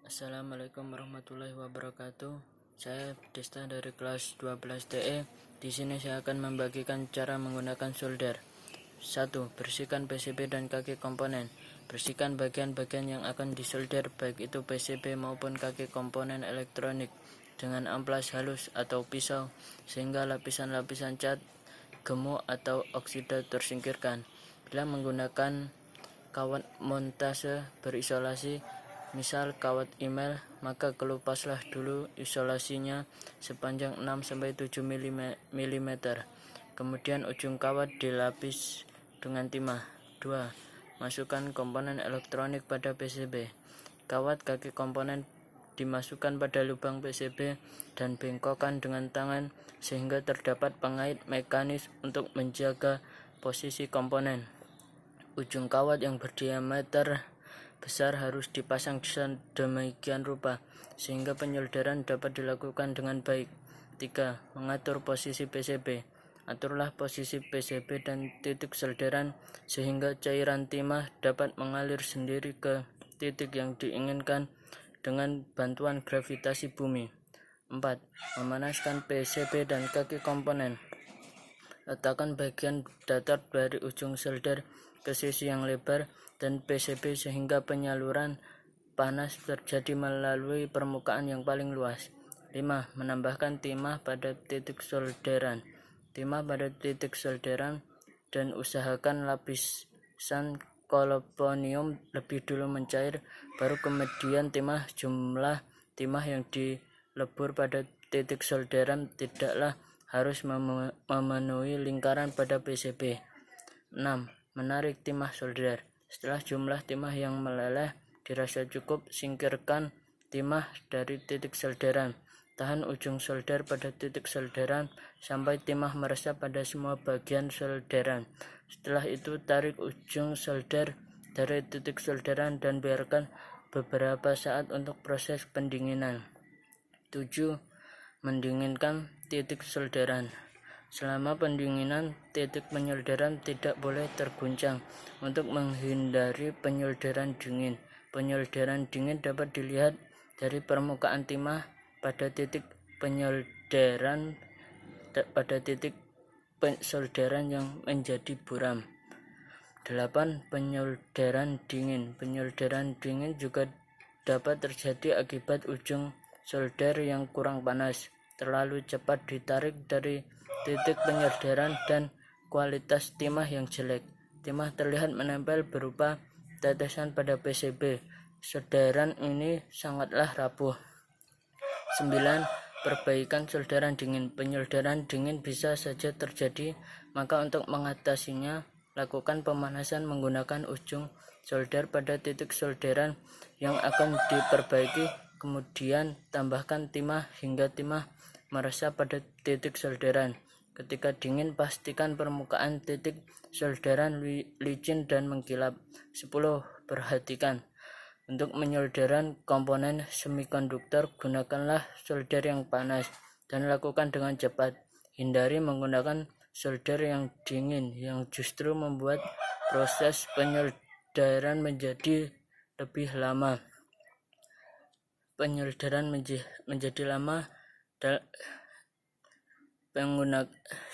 Assalamualaikum warahmatullahi wabarakatuh. Saya Desta dari kelas 12 DE. Di sini saya akan membagikan cara menggunakan solder. 1. Bersihkan PCB dan kaki komponen. Bersihkan bagian-bagian yang akan disolder, baik itu PCB maupun kaki komponen elektronik, dengan amplas halus atau pisau, sehingga lapisan-lapisan cat, gemuk atau oksida tersingkirkan. Bila menggunakan kawat montase berisolasi, misal kawat email, maka kelupaslah dulu isolasinya sepanjang 6-7 mm. Kemudian ujung kawat dilapis dengan timah. 2. Masukkan komponen elektronik pada PCB. Kawat kaki komponen dimasukkan pada lubang PCB dan bengkokkan dengan tangan sehingga terdapat pengait mekanis untuk menjaga posisi komponen. Ujung kawat yang berdiameter besar harus dipasang sedemikian rupa sehingga penyolderan dapat dilakukan dengan baik. 3. Mengatur posisi PCB. Aturlah posisi PCB dan titik solderan sehingga cairan timah dapat mengalir sendiri ke titik yang diinginkan dengan bantuan gravitasi bumi. 4. Memanaskan PCB dan kaki komponen. Letakkan bagian datar dari ujung solder ke sisi yang lebar dan PCB sehingga penyaluran panas terjadi melalui permukaan yang paling luas. 5. Menambahkan timah pada titik solderan. Timah pada titik solderan dan usahakan lapisan koloponium lebih dulu mencair, baru kemudian timah. Jumlah timah yang dilebur pada titik solderan tidaklah harus memenuhi lingkaran pada PCB. 6. Menarik timah solder. Setelah jumlah timah yang meleleh dirasa cukup, singkirkan timah dari titik solderan. Tahan ujung solder pada titik solderan sampai timah meresap pada semua bagian solderan. Setelah itu tarik ujung solder dari titik solderan dan biarkan beberapa saat untuk proses pendinginan. 7. Mendinginkan titik solderan. Selama pendinginan, titik penyolderan tidak boleh terguncang untuk menghindari penyolderan dingin. Penyolderan dingin dapat dilihat dari permukaan timah pada titik penyolderan yang menjadi buram. 8. Penyolderan dingin. Penyolderan dingin juga dapat terjadi akibat ujung solder yang kurang panas, terlalu cepat ditarik dari titik penyolderan, dan kualitas timah yang jelek. Timah terlihat menempel berupa tetesan pada PCB. Solderan ini sangatlah rapuh. 9. Perbaikan solderan dingin. Penyolderan dingin bisa saja terjadi, maka untuk mengatasinya, lakukan pemanasan menggunakan ujung solder pada titik solderan yang akan diperbaiki. Kemudian tambahkan timah hingga timah meresap pada titik solderan. Ketika dingin, pastikan permukaan titik solderan licin dan mengkilap. 10. Perhatikan. Untuk menyolderan komponen semikonduktor, gunakanlah solder yang panas dan lakukan dengan cepat. Hindari menggunakan solder yang dingin yang justru membuat proses penyolderan menjadi lebih lama.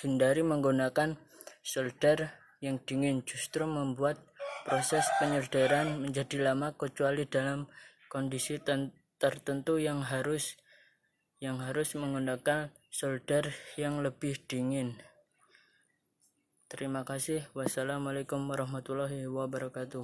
Hindari menggunakan solder yang dingin justru membuat proses penyolderan menjadi lama, kecuali dalam kondisi tertentu yang harus menggunakan solder yang lebih dingin. Terima kasih. Wassalamualaikum warahmatullahi wabarakatuh.